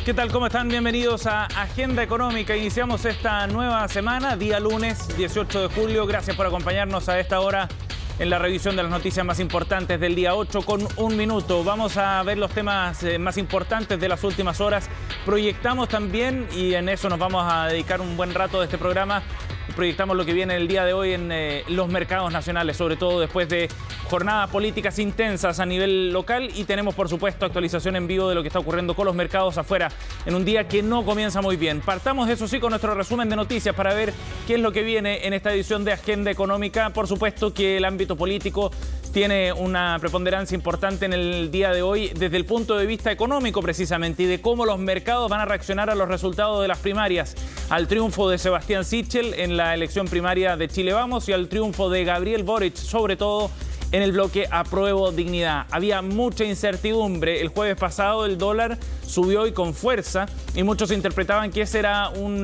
¿Qué tal? ¿Cómo están? Bienvenidos a Agenda Económica. Iniciamos esta nueva semana, día lunes 18 de julio. Gracias por acompañarnos a esta hora en la revisión de las noticias más importantes del día 8 con un minuto. Vamos a ver los temas más importantes de las últimas horas. Proyectamos también, y en eso nos vamos a dedicar un buen rato de este programa, proyectamos lo que viene el día de hoy en los mercados nacionales, sobre todo después de jornadas políticas intensas a nivel local, y tenemos por supuesto actualización en vivo de lo que está ocurriendo con los mercados afuera en un día que no comienza muy bien. Partamos eso sí con nuestro resumen de noticias para ver qué es lo que viene en esta edición de Agenda Económica. Por supuesto que el ámbito político tiene una preponderancia importante en el día de hoy desde el punto de vista económico precisamente, y de cómo los mercados van a reaccionar a los resultados de las primarias, al triunfo de Sebastián Sichel en la elección primaria de Chile Vamos y al triunfo de Gabriel Boric, sobre todo en el bloque Apruebo Dignidad. Había mucha incertidumbre. El jueves pasado el dólar subió y con fuerza, y muchos interpretaban que ese era un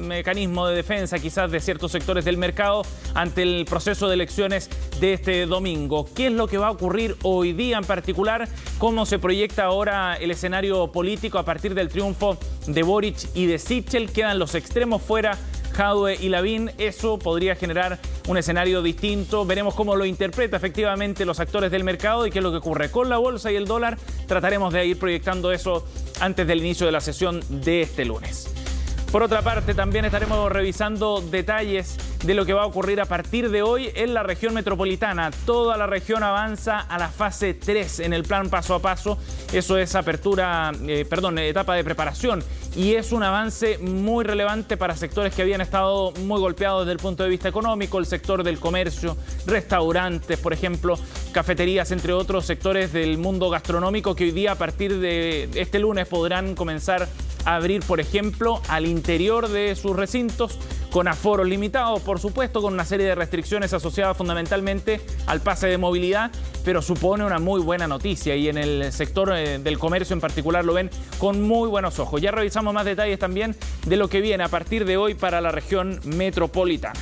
mecanismo de defensa quizás de ciertos sectores del mercado ante el proceso de elecciones de este domingo. ¿Qué es lo que va a ocurrir hoy día en particular? ¿Cómo se proyecta ahora el escenario político a partir del triunfo de Boric y de Sichel? Quedan los extremos fuera, Jadwe y Lavín. Eso podría generar un escenario distinto. Veremos cómo lo interpreta efectivamente los actores del mercado y qué es lo que ocurre con la bolsa y el dólar. Trataremos de ir proyectando eso antes del inicio de la sesión de este lunes. Por otra parte, también estaremos revisando detalles de lo que va a ocurrir a partir de hoy en la región metropolitana. Toda la región avanza a la fase 3 en el plan paso a paso. Eso es etapa de preparación. Y es un avance muy relevante para sectores que habían estado muy golpeados desde el punto de vista económico, el sector del comercio, restaurantes, por ejemplo, cafeterías, entre otros sectores del mundo gastronómico que hoy día a partir de este lunes podrán comenzar a abrir, por ejemplo, al interior de sus recintos con aforos limitados, por supuesto, con una serie de restricciones asociadas fundamentalmente al pase de movilidad, pero supone una muy buena noticia, y en el sector del comercio en particular lo ven con muy buenos ojos. Ya revisamos más detalles también de lo que viene a partir de hoy para la región metropolitana.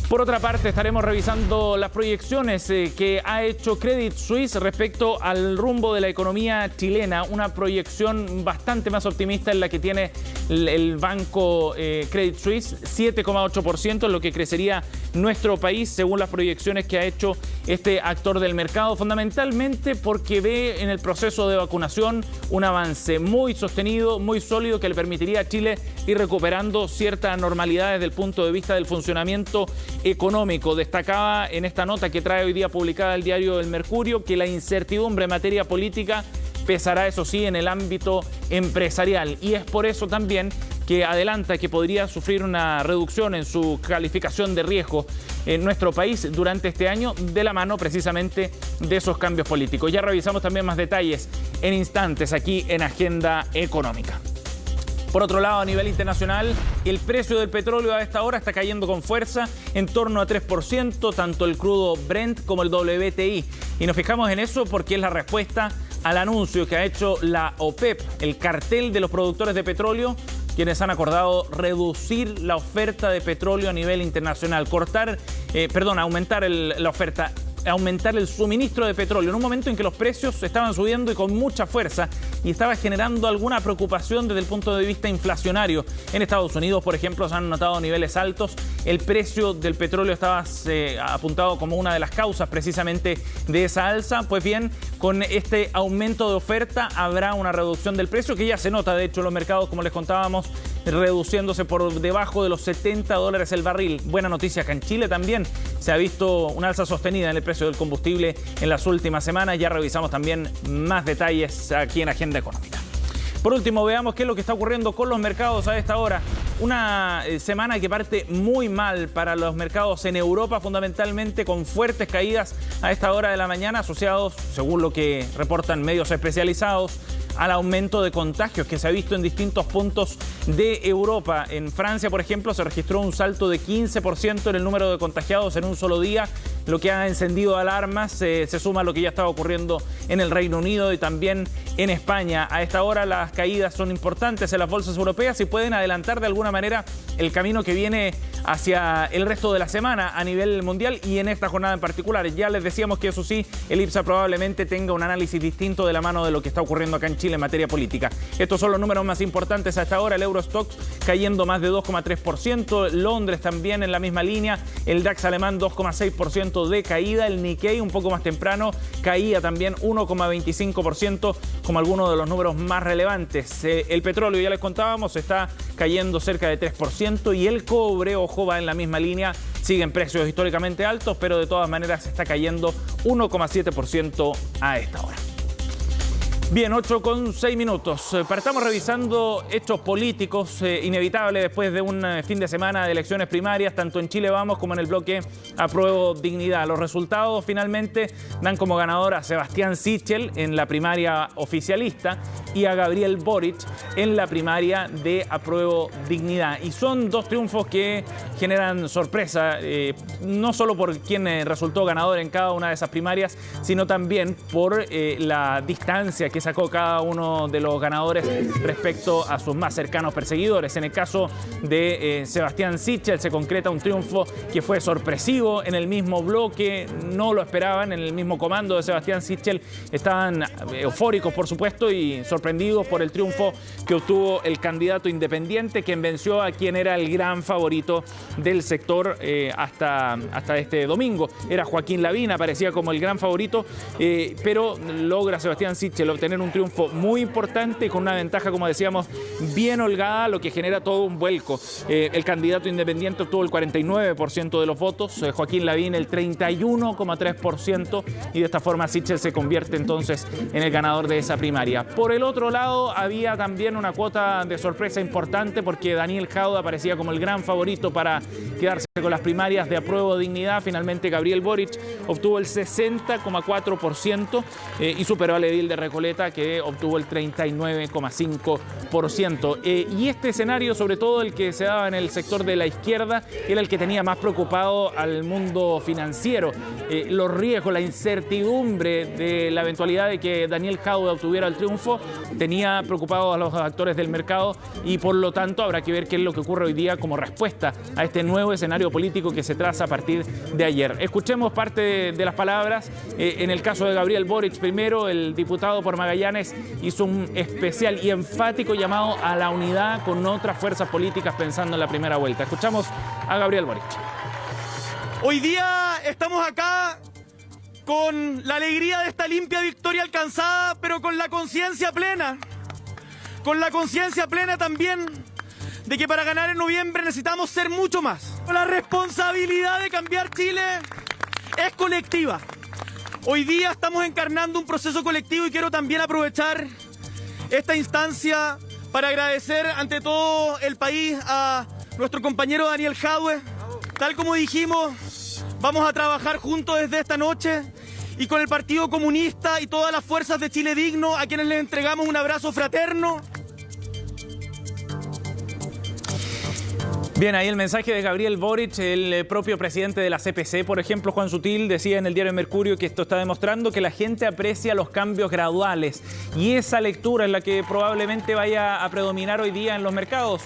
Por otra parte, estaremos revisando las proyecciones que ha hecho Credit Suisse respecto al rumbo de la economía chilena. Una proyección bastante más optimista en la que tiene el banco Credit Suisse, 7,8% en lo que crecería nuestro país, según las proyecciones que ha hecho este actor del mercado, fundamentalmente porque ve en el proceso de vacunación un avance muy sostenido, muy sólido, que le permitiría a Chile ir recuperando cierta normalidad desde el punto de vista del funcionamiento económico. Destacaba en esta nota que trae hoy día publicada el diario El Mercurio que la incertidumbre en materia política pesará, eso sí, en el ámbito empresarial, y es por eso también que adelanta que podría sufrir una reducción en su calificación de riesgo en nuestro país durante este año, de la mano precisamente de esos cambios políticos. Ya revisamos también más detalles en instantes aquí en Agenda Económica. Por otro lado, a nivel internacional, el precio del petróleo a esta hora está cayendo con fuerza, en torno a 3%, tanto el crudo Brent como el WTI. Y nos fijamos en eso porque es la respuesta al anuncio que ha hecho la OPEP, el cartel de los productores de petróleo, quienes han acordado reducir la oferta de petróleo a nivel internacional, aumentar el suministro de petróleo en un momento en que los precios estaban subiendo y con mucha fuerza, y estaba generando alguna preocupación desde el punto de vista inflacionario. En Estados Unidos, por ejemplo, se han notado niveles altos. El precio del petróleo estaba apuntado como una de las causas precisamente de esa alza. Pues bien, con este aumento de oferta habrá una reducción del precio que ya se nota, de hecho, en los mercados, como les contábamos, reduciéndose por debajo de los $70 el barril. Buena noticia acá en Chile también. Se ha visto una alza sostenida en el precio del combustible en las últimas semanas. Ya revisamos también más detalles aquí en Agenda Económica. Por último, veamos qué es lo que está ocurriendo con los mercados a esta hora. Una semana que parte muy mal para los mercados en Europa, fundamentalmente con fuertes caídas a esta hora de la mañana, asociados, según lo que reportan medios especializados, al aumento de contagios que se ha visto en distintos puntos de Europa. En Francia, por ejemplo, se registró un salto de 15% en el número de contagiados en un solo día, lo que ha encendido alarmas. Se suma a lo que ya estaba ocurriendo en el Reino Unido y también en España. A esta hora las caídas son importantes en las bolsas europeas y pueden adelantar de alguna manera el camino que viene hacia el resto de la semana a nivel mundial y en esta jornada en particular. Ya les decíamos que eso sí, el IPSA probablemente tenga un análisis distinto de la mano de lo que está ocurriendo acá en Chile Chile en materia política. Estos son los números más importantes hasta ahora. El Eurostoxx cayendo más de 2,3%, Londres también en la misma línea, el DAX alemán 2,6% de caída, el Nikkei un poco más temprano caía también 1,25% como algunos de los números más relevantes. El petróleo, ya les contábamos, está cayendo cerca de 3% y el cobre, ojo, va en la misma línea, siguen precios históricamente altos, pero de todas maneras está cayendo 1,7% a esta hora. Bien, 8:06 minutos. Partamos revisando hechos políticos inevitables después de un fin de semana de elecciones primarias, tanto en Chile Vamos como en el bloque Apruebo Dignidad. Los resultados finalmente dan como ganador a Sebastián Sichel en la primaria oficialista y a Gabriel Boric en la primaria de Apruebo Dignidad. Y son dos triunfos que generan sorpresa, no solo por quien resultó ganador en cada una de esas primarias, sino también por la distancia que sacó cada uno de los ganadores respecto a sus más cercanos perseguidores. En el caso de Sebastián Sichel se concreta un triunfo que fue sorpresivo en el mismo bloque, no lo esperaban, en el mismo comando de Sebastián Sichel estaban eufóricos, por supuesto, y sorprendidos por el triunfo que obtuvo el candidato independiente, quien venció a quien era el gran favorito del sector hasta este domingo. Era Joaquín Lavín, aparecía como el gran favorito, pero logra Sebastián Sichel obtener un triunfo muy importante con una ventaja, como decíamos, bien holgada, lo que genera todo un vuelco. El candidato independiente obtuvo el 49% de los votos, Joaquín Lavín el 31,3%, y de esta forma Sichel se convierte entonces en el ganador de esa primaria. Por el otro lado, había también una cuota de sorpresa importante porque Daniel Jadue aparecía como el gran favorito para quedarse con las primarias de Apruebo Dignidad. Finalmente Gabriel Boric obtuvo el 60,4% y superó a Edil de Recoleta, que obtuvo el 39,5%. Y este escenario, sobre todo el que se daba en el sector de la izquierda, era el que tenía más preocupado al mundo financiero. Los riesgos, la incertidumbre de la eventualidad de que Daniel Jadue obtuviera el triunfo, tenía preocupado a los actores del mercado y por lo tanto habrá que ver qué es lo que ocurre hoy día como respuesta a este nuevo escenario político que se traza a partir de ayer. Escuchemos parte de las palabras. En el caso de Gabriel Boric, primero, el diputado por Magallanes hizo un especial y enfático llamado a la unidad con otras fuerzas políticas pensando en la primera vuelta. Escuchamos a Gabriel Boric. Hoy día estamos acá con la alegría de esta limpia victoria alcanzada, pero con la conciencia plena. Con la conciencia plena también de que para ganar en noviembre necesitamos ser mucho más. La responsabilidad de cambiar Chile es colectiva. Hoy día estamos encarnando un proceso colectivo y quiero también aprovechar esta instancia para agradecer ante todo el país a nuestro compañero Daniel Jadue. Tal como dijimos, vamos a trabajar juntos desde esta noche y con el Partido Comunista y todas las fuerzas de Chile Digno, a quienes les entregamos un abrazo fraterno. Bien, ahí el mensaje de Gabriel Boric. El propio presidente de la CPC, por ejemplo, Juan Sutil, decía en el diario Mercurio que esto está demostrando que la gente aprecia los cambios graduales y esa lectura es la que probablemente vaya a predominar hoy día en los mercados.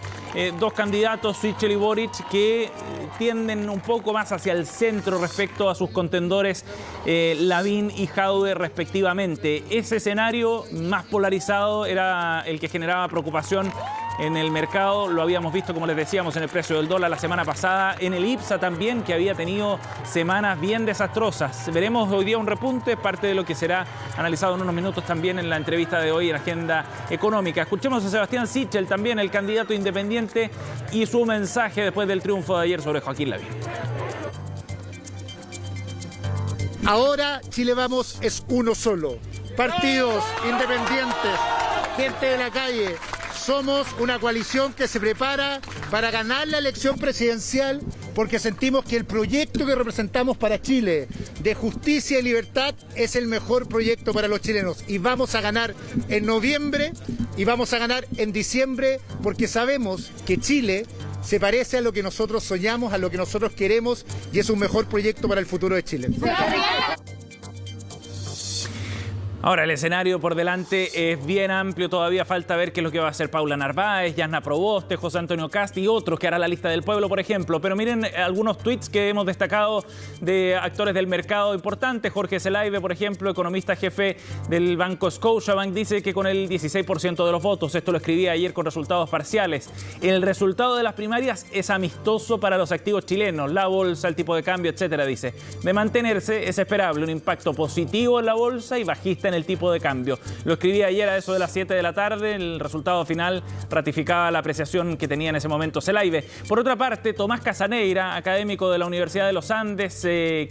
Dos candidatos, Sichel y Boric, que tienden un poco más hacia el centro respecto a sus contendores Lavín y Jadue respectivamente. Ese escenario más polarizado era el que generaba preocupación en el mercado. Lo habíamos visto, como les decíamos, en el precio del dólar la semana pasada, en el IPSA también, que había tenido semanas bien desastrosas. Veremos hoy día un repunte, parte de lo que será analizado en unos minutos también en la entrevista de hoy en Agenda Económica. Escuchemos a Sebastián Sichel, también el candidato independiente, y su mensaje después del triunfo de ayer sobre Joaquín Lavín. Ahora Chile Vamos es uno solo. Partidos, independientes, gente de la calle. Somos una coalición que se prepara para ganar la elección presidencial porque sentimos que el proyecto que representamos para Chile de justicia y libertad es el mejor proyecto para los chilenos. Y vamos a ganar en noviembre y vamos a ganar en diciembre porque sabemos que Chile se parece a lo que nosotros soñamos, a lo que nosotros queremos y es un mejor proyecto para el futuro de Chile. Ahora, el escenario por delante es bien amplio, todavía falta ver qué es lo que va a hacer Paula Narváez, Yasna Proboste, José Antonio Cast y otros que hará la lista del pueblo, por ejemplo. Pero miren algunos tweets que hemos destacado de actores del mercado importantes. Jorge Zelaibe, por ejemplo, economista jefe del Banco Scotiabank, dice que con el 16% de los votos, esto lo escribía ayer con resultados parciales, el resultado de las primarias es amistoso para los activos chilenos, la bolsa, el tipo de cambio, etcétera, dice. De mantenerse, es esperable un impacto positivo en la bolsa y bajista en el tipo de cambio. Lo escribí ayer a eso de las 7 de la tarde. El resultado final ratificaba la apreciación que tenía en ese momento Zelaibe. Por otra parte, Tomás Casaneira, académico de la Universidad de los Andes,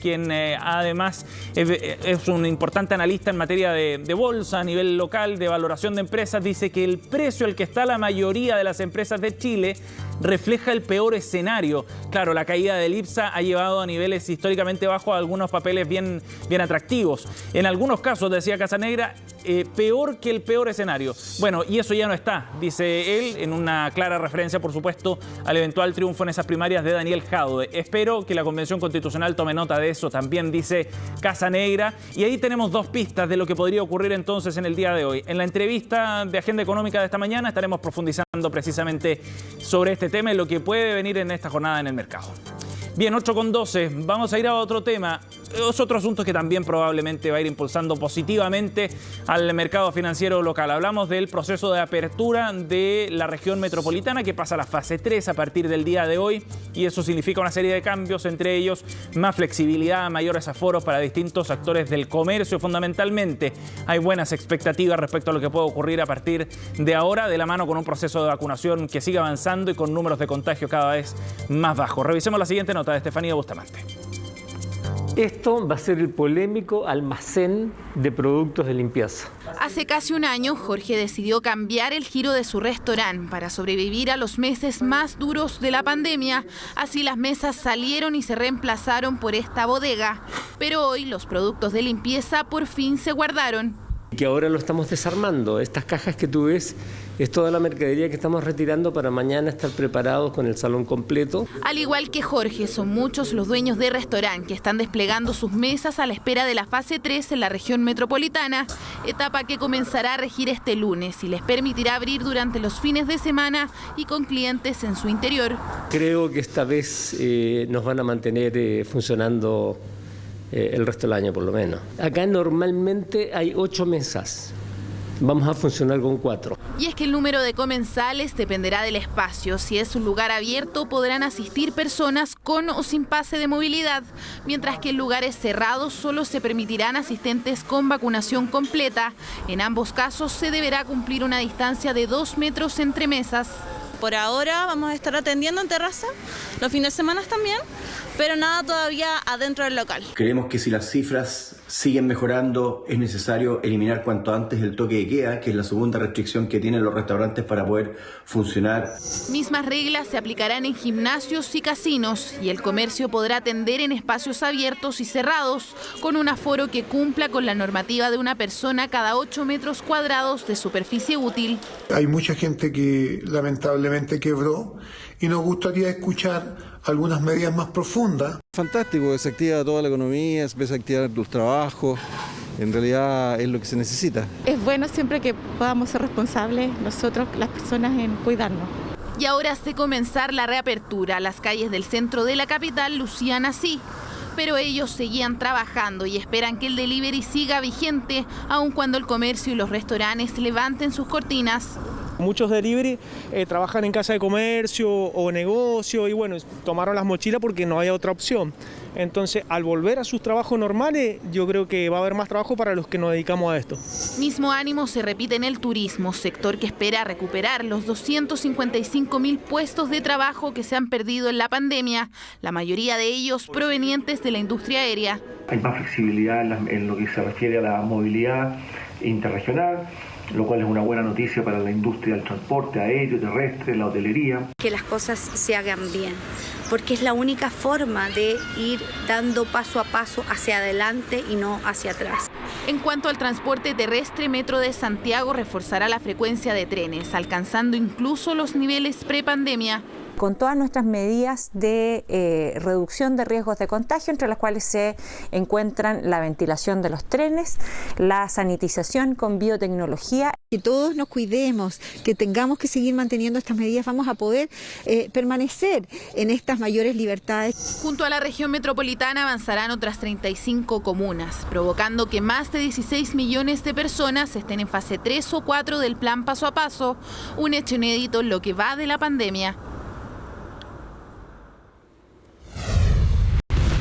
quien además es un importante analista en materia de bolsa a nivel local, de valoración de empresas, dice que el precio al que está la mayoría de las empresas de Chile refleja el peor escenario. Claro, la caída del IPSA ha llevado a niveles históricamente bajos a algunos papeles bien atractivos. En algunos casos, decía Casanegra, peor que el peor escenario. Bueno, y eso ya no está, dice él, en una clara referencia, por supuesto, al eventual triunfo en esas primarias de Daniel Jadwe. Espero que la Convención Constitucional tome nota de eso, también dice Casanegra. Y ahí tenemos dos pistas de lo que podría ocurrir entonces en el día de hoy. En la entrevista de Agenda Económica de esta mañana estaremos profundizando precisamente sobre este tema y lo que puede venir en esta jornada en el mercado. Bien, 8:12, vamos a ir a otro tema. Es otro asunto que también probablemente va a ir impulsando positivamente al mercado financiero local. Hablamos del proceso de apertura de la región metropolitana que pasa a la fase 3 a partir del día de hoy, y eso significa una serie de cambios, entre ellos más flexibilidad, mayores aforos para distintos actores del comercio. Fundamentalmente hay buenas expectativas respecto a lo que puede ocurrir a partir de ahora, de la mano con un proceso de vacunación que sigue avanzando y con números de contagio cada vez más bajos. Revisemos la siguiente nota de Estefanía Bustamante. Esto va a ser el polémico almacén de productos de limpieza. Hace casi un año, Jorge decidió cambiar el giro de su restaurante para sobrevivir a los meses más duros de la pandemia. Así las mesas salieron y se reemplazaron por esta bodega. Pero hoy los productos de limpieza por fin se guardaron. Que ahora lo estamos desarmando. Estas cajas que tú ves es toda la mercadería que estamos retirando para mañana estar preparados con el salón completo. Al igual que Jorge, son muchos los dueños de restaurante que están desplegando sus mesas a la espera de la fase 3 en la región metropolitana, etapa que comenzará a regir este lunes y les permitirá abrir durante los fines de semana y con clientes en su interior. Creo que esta vez nos van a mantener funcionando el resto del año por lo menos. Acá normalmente hay 8 mesas. Vamos a funcionar con 4. Y es que el número de comensales dependerá del espacio. Si es un lugar abierto, podrán asistir personas con o sin pase de movilidad, mientras que en lugares cerrados solo se permitirán asistentes con vacunación completa. En ambos casos se deberá cumplir una distancia de 2 metros entre mesas. Por ahora vamos a estar atendiendo en terraza, los fines de semana también, pero nada todavía adentro del local. Creemos que si las cifras siguen mejorando, es necesario eliminar cuanto antes el toque de queda, que es la segunda restricción que tienen los restaurantes para poder funcionar. Mismas reglas se aplicarán en gimnasios y casinos, y el comercio podrá atender en espacios abiertos y cerrados, con un aforo que cumpla con la normativa de una persona cada 8 metros cuadrados de superficie útil. Hay mucha gente que lamentablemente quebró y nos gustaría escuchar algunas medidas más profundas. Fantástico, se activa toda la economía, se empieza a activar los trabajos, en realidad es lo que se necesita. Es bueno siempre que podamos ser responsables nosotros, las personas, en cuidarnos. Y ahora de comenzar la reapertura, las calles del centro de la capital lucían así. Pero ellos seguían trabajando y esperan que el delivery siga vigente, aun cuando el comercio y los restaurantes levanten sus cortinas. Muchos delivery trabajan en casa de comercio o negocio y bueno, tomaron las mochilas porque no hay otra opción. Entonces, al volver a sus trabajos normales, yo creo que va a haber más trabajo para los que nos dedicamos a esto. Mismo ánimo se repite en el turismo, sector que espera recuperar los 255.000 puestos de trabajo que se han perdido en la pandemia, la mayoría de ellos provenientes de la industria aérea. Hay más flexibilidad en lo que se refiere a la movilidad interregional, lo cual es una buena noticia para la industria del transporte aéreo, terrestre, la hotelería. Que las cosas se hagan bien, porque es la única forma de ir dando paso a paso hacia adelante y no hacia atrás. En cuanto al transporte terrestre, Metro de Santiago reforzará la frecuencia de trenes, alcanzando incluso los niveles prepandemia. con todas nuestras medidas de reducción de riesgos de contagio, entre las cuales se encuentran la ventilación de los trenes, la sanitización con biotecnología. Que todos nos cuidemos, que tengamos que seguir manteniendo estas medidas, vamos a poder permanecer en estas mayores libertades. Junto a la región metropolitana avanzarán otras 35 comunas, provocando que más de 16 millones de personas estén en fase 3 o 4 del plan paso a paso, un hecho inédito en lo que va de la pandemia.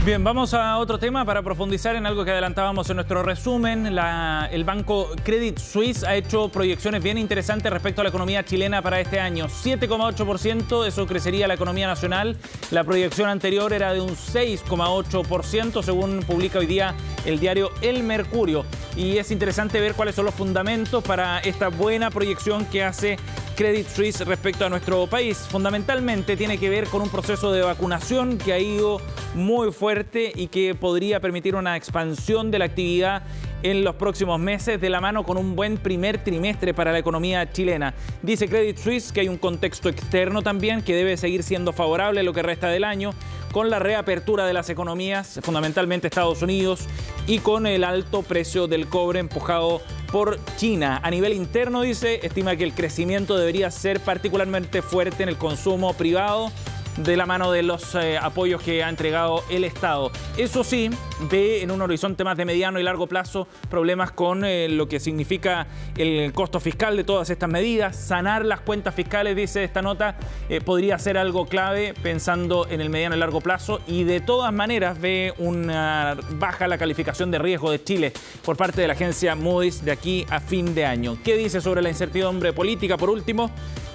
Bien, vamos a otro tema para profundizar en algo que adelantábamos en nuestro resumen. El banco Credit Suisse ha hecho proyecciones bien interesantes respecto a la economía chilena para este año. 7,8%, eso crecería la economía nacional. La proyección anterior era de un 6,8%, según publica hoy día el diario El Mercurio. Y es interesante ver cuáles son los fundamentos para esta buena proyección que hace Credit Suisse respecto a nuestro país. Fundamentalmente tiene que ver con un proceso de vacunación que ha ido muy fuerte y que podría permitir una expansión de la actividad en los próximos meses, de la mano con un buen primer trimestre para la economía chilena. Dice Credit Suisse que hay un contexto externo también que debe seguir siendo favorable lo que resta del año, con la reapertura de las economías, fundamentalmente Estados Unidos, y con el alto precio del cobre empujado por China. A nivel interno, dice, estima que el crecimiento debería ser particularmente fuerte en el consumo privado, de la mano de los apoyos que ha entregado el Estado. Eso sí, ve en un horizonte más de mediano y largo plazo problemas con lo que significa el costo fiscal de todas estas medidas. Sanar las cuentas fiscales, dice esta nota, podría ser algo clave pensando en el mediano y largo plazo, y de todas maneras ve una baja la calificación de riesgo de Chile por parte de la agencia Moody's de aquí a fin de año. ¿Qué dice sobre la incertidumbre política? Por último,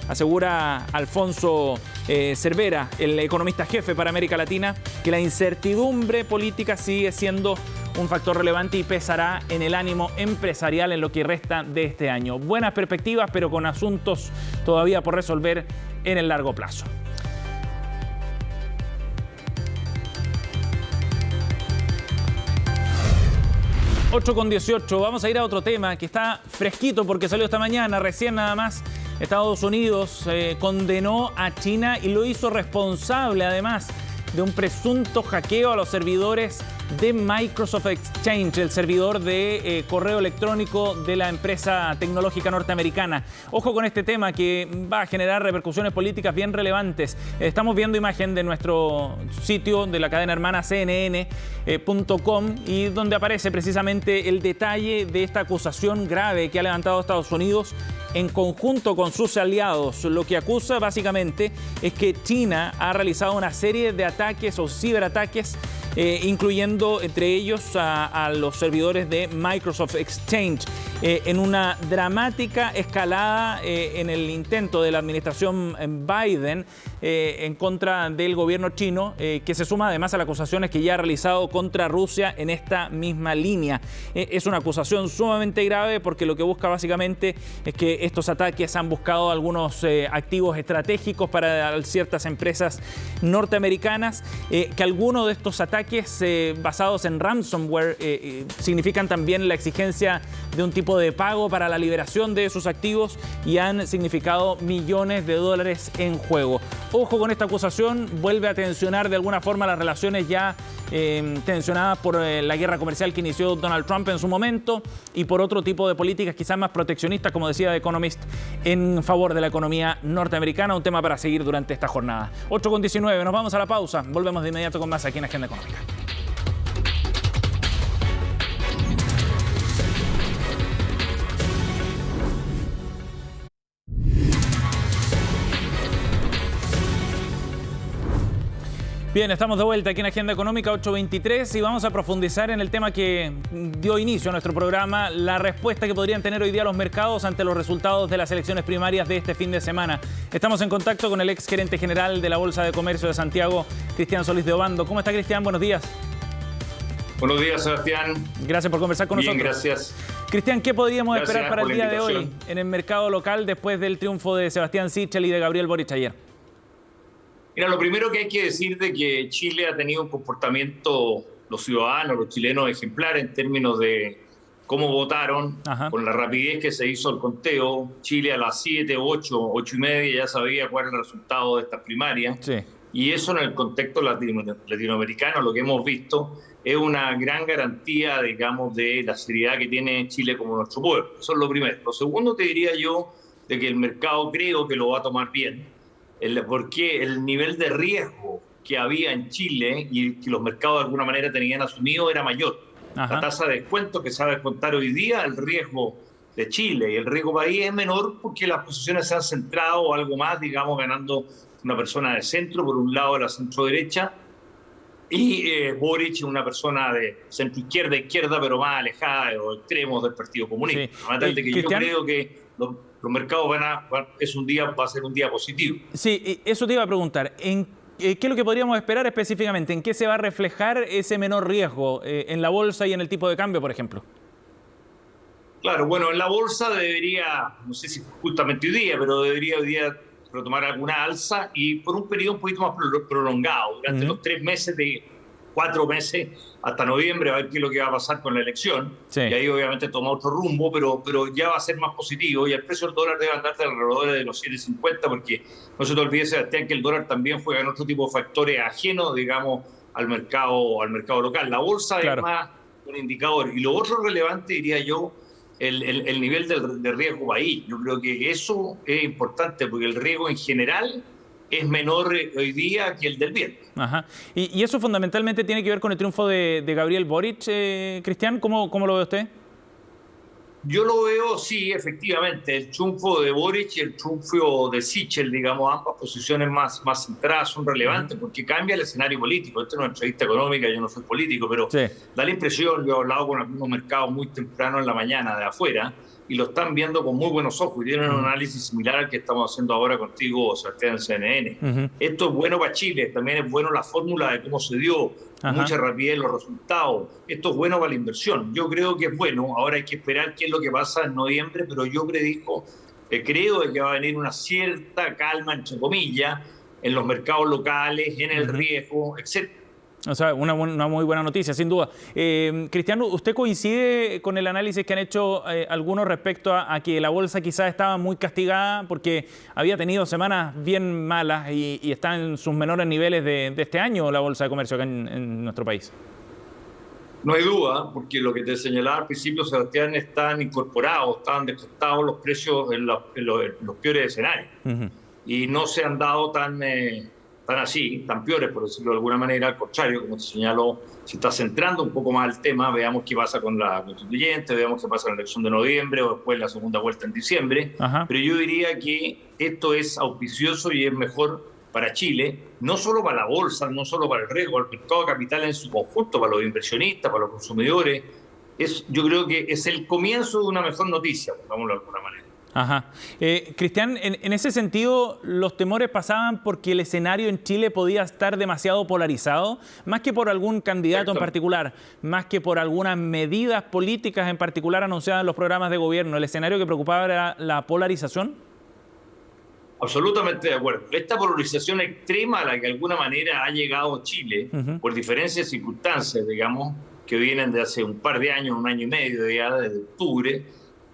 asegura Alfonso Cervera, el economista jefe para América Latina, que la incertidumbre política sigue siendo un factor relevante y pesará en el ánimo empresarial en lo que resta de este año. Buenas perspectivas, pero con asuntos todavía por resolver en el largo plazo. (8:18). Vamos a ir a otro tema que está fresquito porque salió esta mañana, recién nada más. Estados Unidos condenó a China y lo hizo responsable, además, de un presunto hackeo a los servidores de Microsoft Exchange, el servidor de correo electrónico de la empresa tecnológica norteamericana. Ojo con este tema que va a generar repercusiones políticas bien relevantes. Estamos viendo imagen de nuestro sitio de la cadena hermana CNN.com y donde aparece precisamente el detalle de esta acusación grave que ha levantado Estados Unidos en conjunto con sus aliados. Lo que acusa básicamente es que China ha realizado una serie de ataques o ciberataques, incluyendo entre ellos a los servidores de Microsoft Exchange, en una dramática escalada en el intento de la administración Biden en contra del gobierno chino, que se suma además a las acusaciones que ya ha realizado contra Rusia en esta misma línea. Es una acusación sumamente grave porque lo que busca básicamente es que estos ataques han buscado algunos activos estratégicos para ciertas empresas norteamericanas, que algunos de estos ataques basados en ransomware significan también la exigencia de un tipo de pago para la liberación de esos activos y han significado millones de dólares en juego. Ojo con esta acusación, vuelve a tensionar de alguna forma las relaciones ya tensionadas por la guerra comercial que inició Donald Trump en su momento y por otro tipo de políticas quizás más proteccionistas, como decía The Economist, en favor de la economía norteamericana. Un tema para seguir durante esta jornada. 8:19, nos vamos a la pausa. Volvemos de inmediato con más aquí en Agenda Económica. Bien, estamos de vuelta aquí en Agenda Económica 8:23 y vamos a profundizar en el tema que dio inicio a nuestro programa, la respuesta que podrían tener hoy día los mercados ante los resultados de las elecciones primarias de este fin de semana. Estamos en contacto con el ex gerente general de la Bolsa de Comercio de Santiago, Cristian Solís de Obando. ¿Cómo está, Cristian? Buenos días. Buenos días, Sebastián. Gracias por conversar con nosotros. Bien, gracias. Cristian, ¿qué podríamos esperar para el día de hoy en el mercado local después del triunfo de Sebastián Sichel y de Gabriel Boric ayer? Mira, lo primero que hay que decir de que Chile ha tenido un comportamiento, los ciudadanos, los chilenos, ejemplar en términos de cómo votaron, con la rapidez que se hizo el conteo. Chile a las 7, 8, 8 y media ya sabía cuál era el resultado de estas primarias. Sí. Y eso en el contexto latinoamericano, lo que hemos visto, es una gran garantía, digamos, de la seriedad que tiene Chile como nuestro pueblo. Eso es lo primero. Lo segundo, te diría yo, de que el mercado creo que lo va a tomar bien, porque el nivel de riesgo que había en Chile y que los mercados de alguna manera tenían asumido era mayor. La tasa de descuento que sabe descontar hoy día, el riesgo de Chile y el riesgo país es menor porque las posiciones se han centrado o algo más, digamos, ganando una persona de centro, por un lado de la centro-derecha, y Boric, una persona de centro-izquierda, pero más alejada de los extremos del Partido Comunista. Sí. Que yo creo que los mercados va a ser un día positivo. Sí, eso te iba a preguntar. ¿Qué es lo que podríamos esperar específicamente? ¿En qué se va a reflejar ese menor riesgo? ¿En la bolsa y en el tipo de cambio, por ejemplo? Claro, bueno, en la bolsa debería, no sé si justamente hoy día, pero debería hoy día retomar alguna alza y por un periodo un poquito más prolongado, durante los 4 meses hasta noviembre, a ver qué es lo que va a pasar con la elección. Sí. Y ahí obviamente toma otro rumbo, pero ya va a ser más positivo y el precio del dólar debe andar alrededor de los 7.50, porque no se te olvide, Sebastián, que el dólar también juega en otro tipo de factores ajenos, digamos, al mercado local. La bolsa es más un indicador. Y lo otro relevante, diría yo, el nivel de riesgo país. Yo creo que eso es importante porque el riesgo en general es menor hoy día que el del viernes. Ajá. Y eso fundamentalmente tiene que ver con el triunfo de Gabriel Boric, Cristian. ¿Cómo lo ve usted? Yo lo veo, sí, efectivamente. El triunfo de Boric y el triunfo de Sichel, digamos, ambas posiciones más centradas son relevantes porque cambia el escenario político. Esto es una entrevista económica, yo no soy político, pero da la impresión, yo he hablado con algunos mercados muy temprano en la mañana de afuera y lo están viendo con muy buenos ojos y tienen un análisis similar al que estamos haciendo ahora contigo, Sebastián, en CNN. Esto es bueno para Chile, también es bueno la fórmula de cómo se dio, mucha rapidez los resultados. Esto es bueno para la inversión. Yo creo que es bueno. Ahora hay que esperar qué es lo que pasa en noviembre, pero yo creo que va a venir una cierta calma, entre comillas, en los mercados locales, en el riesgo, etc. O sea, una muy buena noticia, sin duda. Cristiano, ¿usted coincide con el análisis que han hecho algunos respecto a que la bolsa quizás estaba muy castigada porque había tenido semanas bien malas y está en sus menores niveles de este año la bolsa de comercio acá en nuestro país? No hay duda, porque lo que te señalaba al principio, Sebastián, estaban descontados los precios en los peores escenarios. Y no se han dado tan peores, por decirlo de alguna manera. Al contrario, como te señaló, se está centrando un poco más el tema. Veamos qué pasa con la constituyente, veamos qué pasa en la elección de noviembre o después la segunda vuelta en diciembre. Pero yo diría que esto es auspicioso y es mejor para Chile, no solo para la bolsa, no solo para el riesgo, el mercado de capital en su conjunto, para los inversionistas, para los consumidores. Yo creo que es el comienzo de una mejor noticia, pongámoslo de alguna manera. Ajá. Cristian, en ese sentido, ¿los temores pasaban porque el escenario en Chile podía estar demasiado polarizado? Más que por algún candidato en particular, más que por algunas medidas políticas en particular anunciadas en los programas de gobierno, ¿el escenario que preocupaba era la polarización? Absolutamente de acuerdo. Esta polarización extrema a la que de alguna manera ha llegado Chile, por diferentes circunstancias, digamos, que vienen de hace un par de años, un año y medio ya, desde octubre,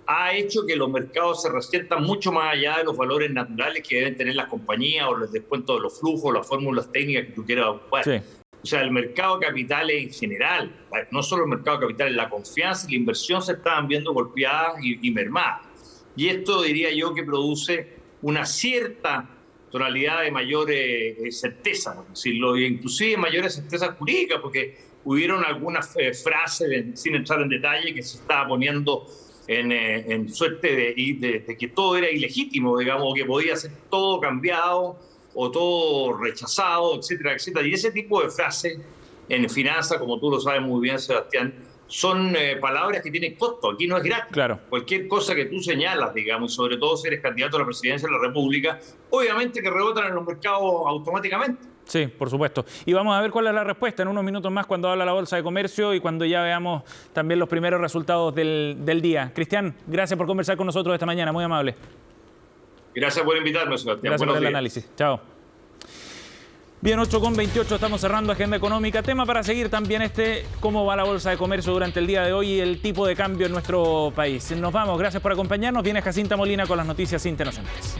ha hecho que los mercados se resientan mucho más allá de los valores naturales que deben tener las compañías o los descuentos de los flujos, las fórmulas técnicas que tú quieras ocupar. Sí. O sea, el mercado de capitales en general, no solo el mercado de capitales, la confianza y la inversión se estaban viendo golpeadas y mermadas. Y esto diría yo que produce una cierta tonalidad de mayor certeza, por decirlo, e inclusive mayores certezas jurídicas, porque hubieron algunas frases, sin entrar en detalle, que se estaba poniendo en suerte de que todo era ilegítimo, digamos, que podía ser todo cambiado o todo rechazado, etcétera, etcétera. Y ese tipo de frases en finanzas, como tú lo sabes muy bien, Sebastián, son palabras que tienen costo. Aquí no es gratis. Claro. Cualquier cosa que tú señalas, digamos, y sobre todo si eres candidato a la presidencia de la República, obviamente que rebotan en los mercados automáticamente. Sí, por supuesto. Y vamos a ver cuál es la respuesta en unos minutos más cuando habla la Bolsa de Comercio y cuando ya veamos también los primeros resultados del día. Cristian, gracias por conversar con nosotros esta mañana, muy amable. Gracias por invitarme, Sebastián. Gracias por el análisis. Chao. Bien, 8:28, estamos cerrando Agenda Económica. Tema para seguir también cómo va la bolsa de comercio durante el día de hoy y el tipo de cambio en nuestro país. Nos vamos, gracias por acompañarnos. Viene Jacinta Molina con las noticias internacionales.